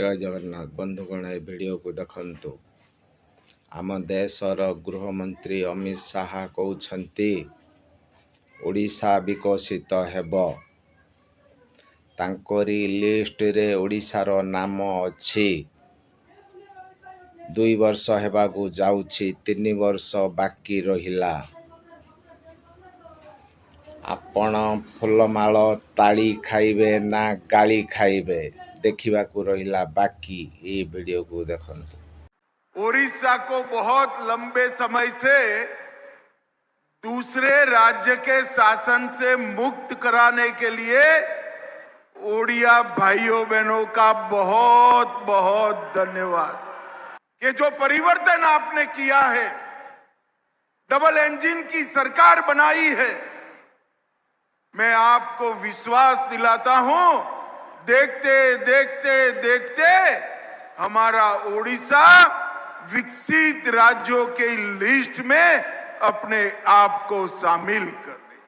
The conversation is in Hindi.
जय जगन्नाथ बंधुगण ए वीडियो को देखंतु। आम देशर गृहमंत्री अमित शाह कहउछंती ओडिशा विकसित हेब। तांकोरी लिस्ट रे ओडिशार नाम अछि। 2 वर्ष हेबाकू जाउछि, 3 वर्ष बाकी रहिला। आपण फुलमाल ताली खाइबे ना गाली खाइबे देखिबा को रहिला बाकी। ये वीडियो को देखंतु। ओडिशा को बहुत लंबे समय से दूसरे राज्य के शासन से मुक्त कराने के लिए ओडिया भाइयों बहनों का बहुत बहुत धन्यवाद। कि जो परिवर्तन आपने किया है, डबल इंजन की सरकार बनाई है, मैं आपको विश्वास दिलाता हूं, देखते देखते देखते हमारा ओडिशा विकसित राज्यों के लिस्ट में अपने आप को शामिल कर